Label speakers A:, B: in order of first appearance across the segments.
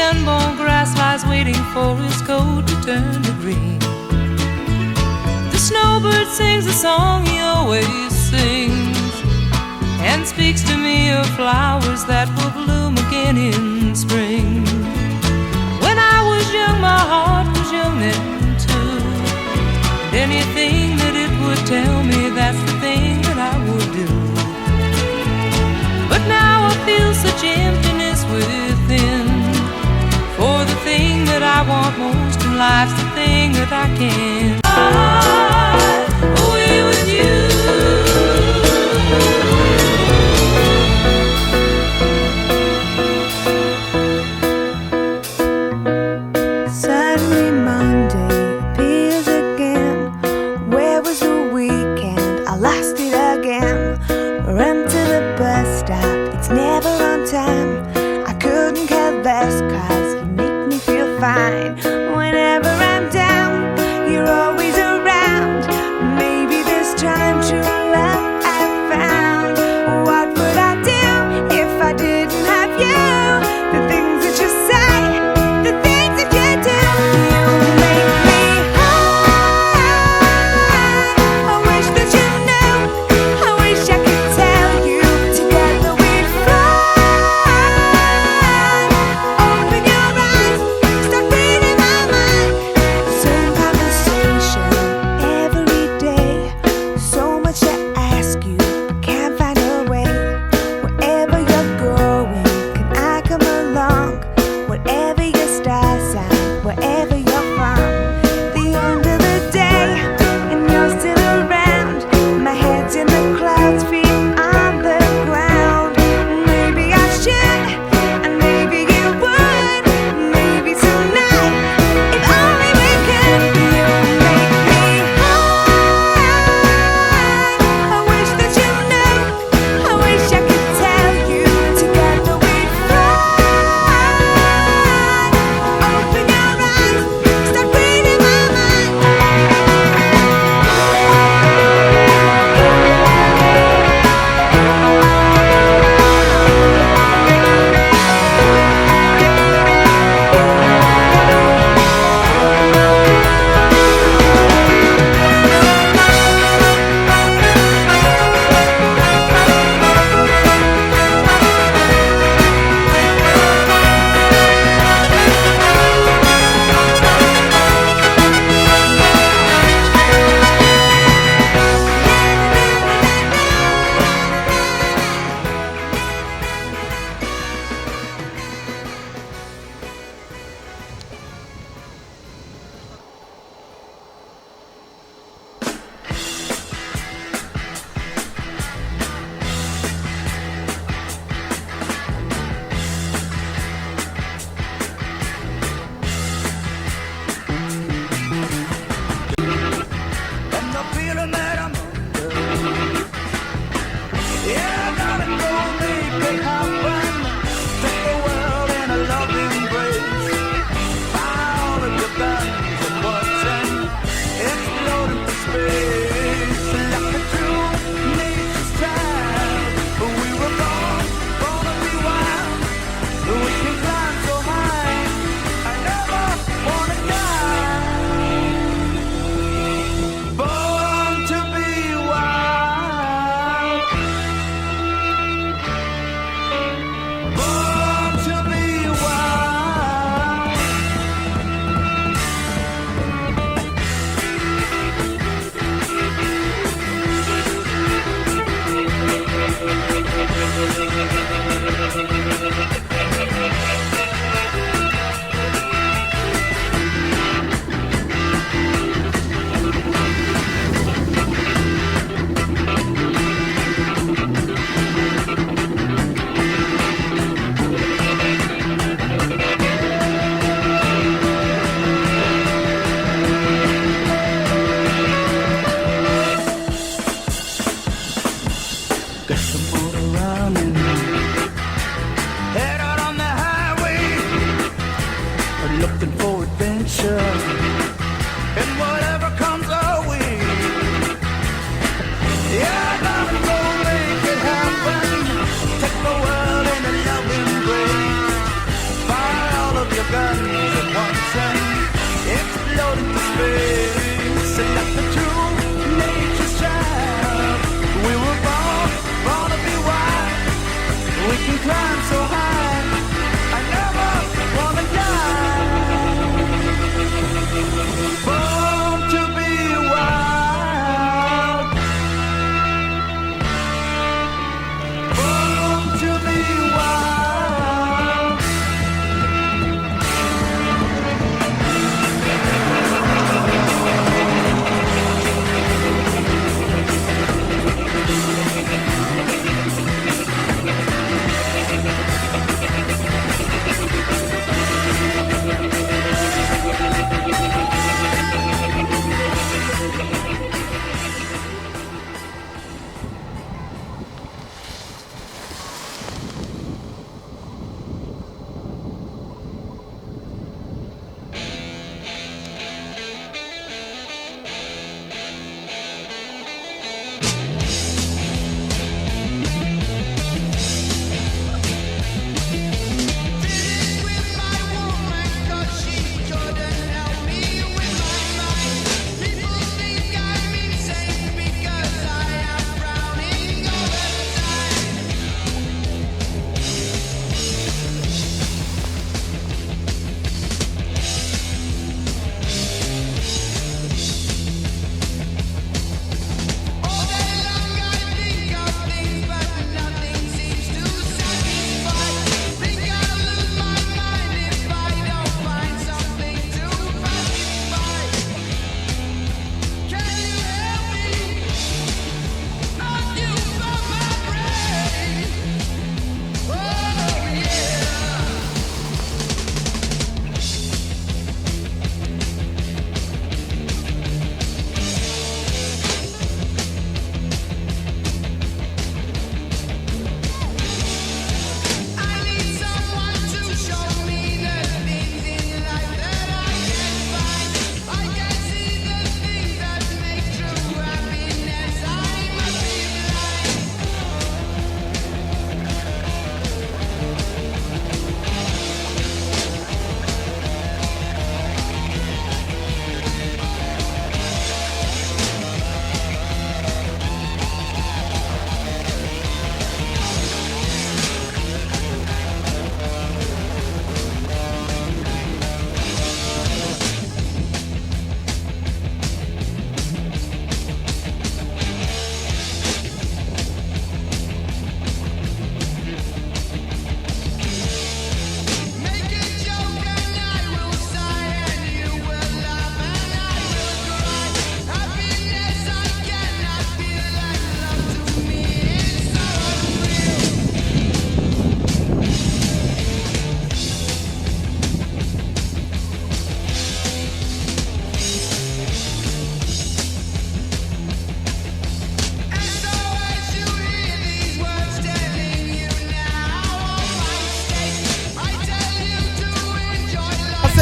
A: unborn grass lies waiting for his coat to turn to green. The snowbird sings a song he always sings, and speaks to me of flowers that will bloom again in spring. When I was young, my heart was young then too, and anything that it would tell me, that's the thing that I would do. But now I feel such emptiness within, for the thing that I want most in life's the thing that I can't fly away with you.
B: Suddenly Monday appears again. Where was the weekend? I lost it again. Run to the bus stop, it's never on time. I couldn't care less, 'cause you make me feel fine. Whenever I'm down, you're always around. Maybe this time true love I found. What would I do if I didn't have you? The things that you say, the things that you do, you make me high. I wish that you knew, I wish I could tell you. Together we'd fly. Open your eyes, start reading my mind. Same conversation every day. So much to ask you, can't find a way. Wherever you're going, can I come along? Whatever your star sign, wherever you're from. The end of the day, and you're still around. My head's in the clouds, feet on the ground. Maybe I should, and maybe you would. Maybe tonight, if only we could. You make me high. I wish that you knew, I wish I could tell you. Together we'd fly. Open your eyes, start reading my mind.
C: And the feeling that I'm under, yeah, darling, go make it happen. Take the world in a loving embrace. Fire all of your guns and watching, exploding for space. Like a true nature's child, we were born to be wild. We can climb so high, I never wanna die. Born to be wild. Born to be wild. Got some motor running, head out on the highway, looking for adventure, and whatever comes our way. Yeah, darling, go make it happen. Take the world in a loving embrace. Fire all of your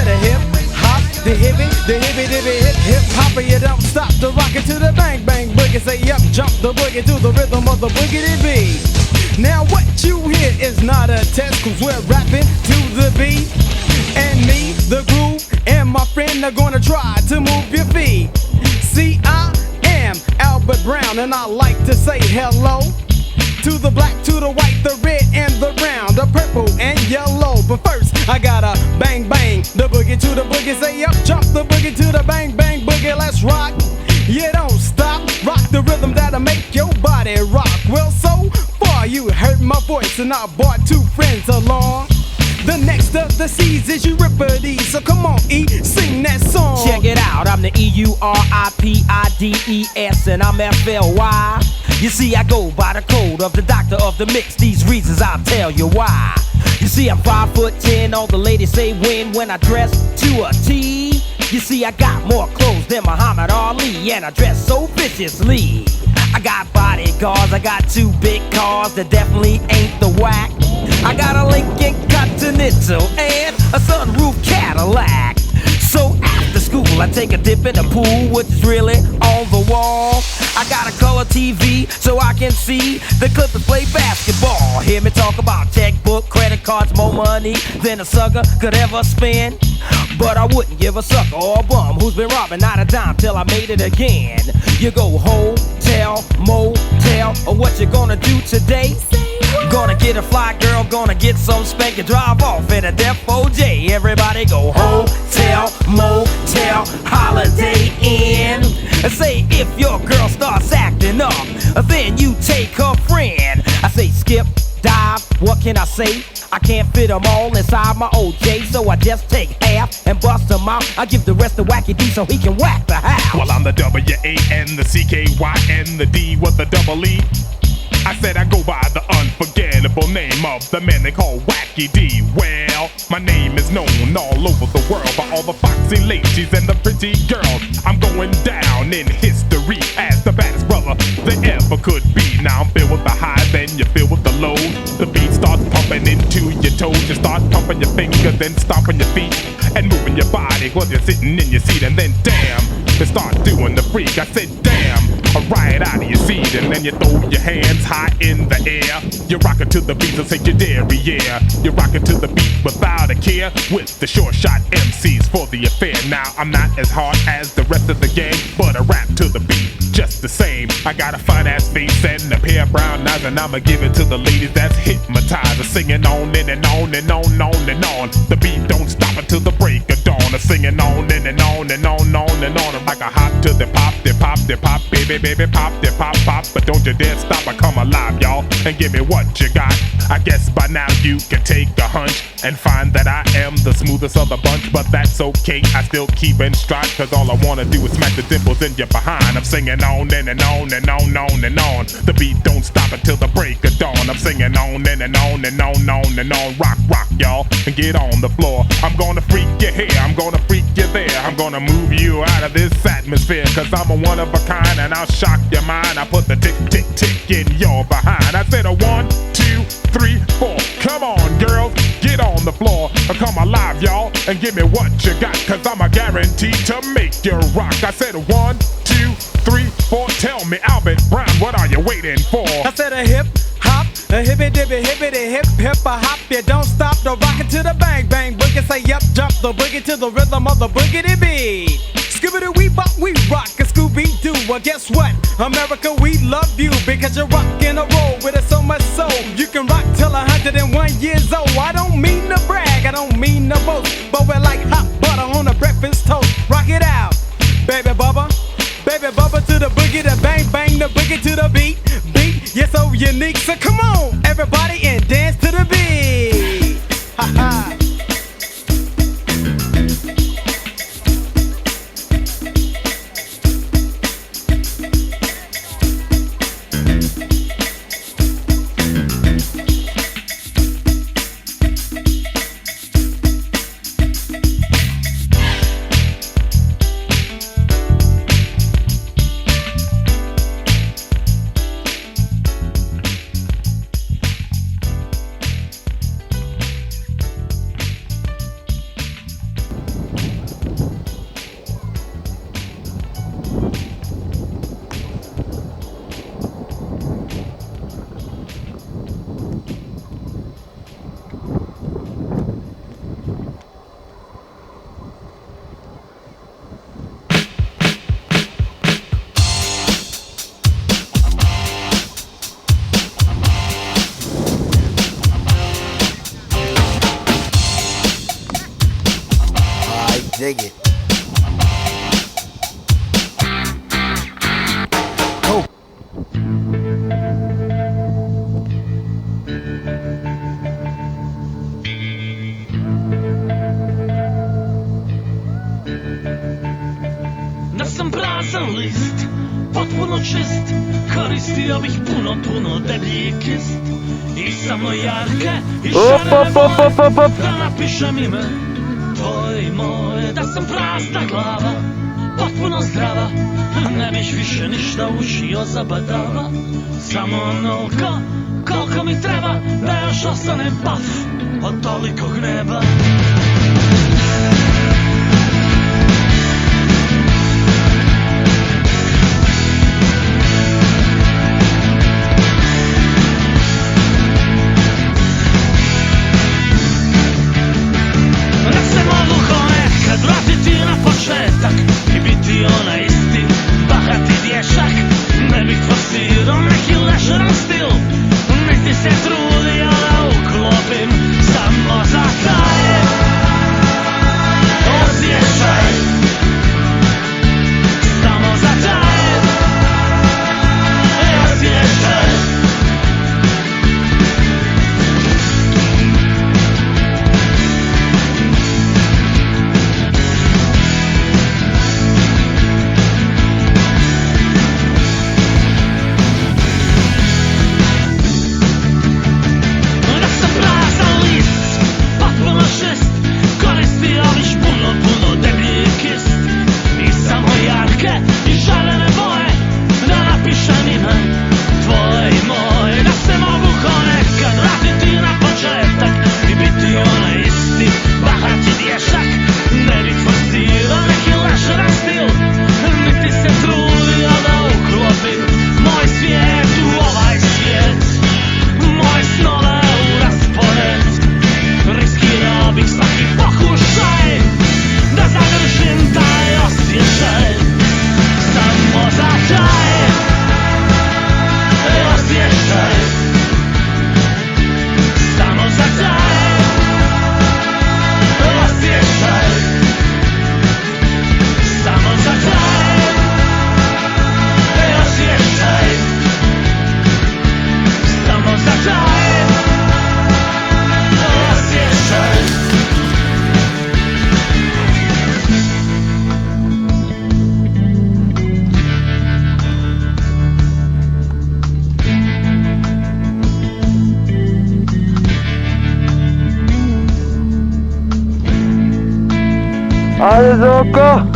C: said a hip hop, the hippie dibby hip hopper. You don't stop the rocket to the bang bang boogie. Say up, jump the boogie to the rhythm of the boogie beat. Now what you hear is not a test, cause we're rapping to the beat. And me, the groove, and my friend are gonna try to move your feet. See, I am Albert Brown, and I like to say hello to the black, to the white, the red, and the brown, the purple and yellow. But first, I gotta bang bang the boogie to the boogie. Say up, jump the boogie to the bang bang boogie. Let's rock. Yeah, don't stop. Rock the rhythm that'll make your body rock. Well, so far you heard my voice, and I brought two friends along. The next of the C's is Euripides, so come on, E, sing that song.
D: Check it out, I'm the EURIPIDES, and I'm FLY. You see, I go by the code of the doctor of the mix. These reasons I'll tell you why. You see, I'm 5'10", all the ladies say when I dress to a T. You see, I got more clothes than Muhammad Ali, and I dress so viciously. I got bodyguards, I got two big cars that definitely ain't the whack. I got a Lincoln Continental and a sunroof Cadillac. So after school I take a dip in the pool, which is really on the wall. I got a color TV so I can see the Clippers play basketball. Hear me talk about checkbook, credit cards, more money than a sucker could ever spend. But I wouldn't give a sucker or a bum who's been robbing not a dime till I made it again. You go hotel, motel, or what you gonna do today? Gonna get a fly girl, gonna get some spank and drive off in a Def OJ. Everybody go hotel, motel, Holiday Inn. Say if your girl starts acting up, then you take her friend. I say skip, dive, what can I say? I can't fit them all inside my OJ, so I just take half and bust them out. I give the rest to Wacky D so he can whack the house.
E: Well, I'm the W-A-N, the C-K-Y, and the D with the double E. I said I go by the unforgettable name of the man they call Wacky D. Well, my name is known all over the world by all the foxy ladies and the pretty girls. I'm going down in history as the baddest brother there ever could be. Now I'm filled with the high, then you feel with the low. The beat starts pumping into your toes. You start pumping your fingers, then stomping your feet and moving your body while you're sitting in your seat. And then damn, you start doing the freak. I said damn, right out of your seat. And then you throw your hands high in the air. You're rocking to the beat, so say your dairy, yeah. You're rocking to the beat without a care, with the short shot MCs for the affair. Now I'm not as hard as the rest of the gang, but I rap to the beat just the same. I got a fine ass face and a pair of brown eyes, and I'ma give it to the ladies that's hypnotized. Singing on and on and on and on. The beat don't stop until the break of dawn. Singing on and on and on and on. Like a hop to the pop, baby, pop, pop. But don't you dare stop, I come alive, y'all, and give me what you got. I guess by now you can take a hunch and find that I am the smoothest of the bunch, but that's okay, I still keep in stride, cause all I wanna do is smack the dimples in your behind. I'm singing on and on and on and on. The beat don't stop until the break of dawn. I'm singing on and on and on. Rock, y'all, and get on the floor. I'm gonna freak you here, I'm gonna freak you there. I'm gonna move you out of this atmosphere, cause I'm a one of a kind and I'll shock your mind. I put the tick, tick, tick in your behind. I said a 1, 2, 3, 4. Come on, girls, get on the floor. Come alive, y'all, and give me what you got, cause I'm a guaranteed to make you rock. I said 1, 2, 3, 4. Tell me, Albert Brown, what are you waiting for?
C: I said a hip hop, a hippie dippy hip a hop. You don't stop, don't rock it to the bang bang boogie. Say up, jump the boogie to the rhythm of the boogie beat. Scooby-Doo, we rock a Scooby-Doo. Well, guess what? America, we love you because you're rockin' a roll with it so much so you can rock till 101 years old. I don't mean to brag, I don't mean to boast, but we're like hot butter on a breakfast toast. Rock it out, baby bubba to the boogie, the bang bang, the boogie to the beat. You're so unique, so come on, everybody, and dance to the beat. Ha ha.
F: dig it.
G: Da sam prazan list, potpuno čist, koristio bih puno deblji kist. I samo jarke i šarene boje, da napišem ime tvoje i moje. Da sam prazna glava, potpuno zdrava, ne bih više ništa učio zabadava. Samo onoliko koliko mi treba, da još ostanem paf od tolikog neba. I biti onaj isti, bahati dješak. Ne bih forsirao neki lešeran stil, niti se trudio da uklopim samo za taj osjećaj. Samo za taj osjećaj. I šarene boje, da napišem ime tvoje i moje. Da se mogu ponekad vratiti na početak i biti onaj isti, bahati dješak. Ne bih forsirao neki lešeran stil, niti se trudio da uklopim moj svijet u ovaj svijet, moje snove u raspored. Riskirao bih svaki pokušaj da zadržim taj osjećaj. Samo za taj osjećaj. Samo za taj osjećaj. Samo za taj osjećaj. Samo za taj osjećaj.
H: Ajde, Zoko!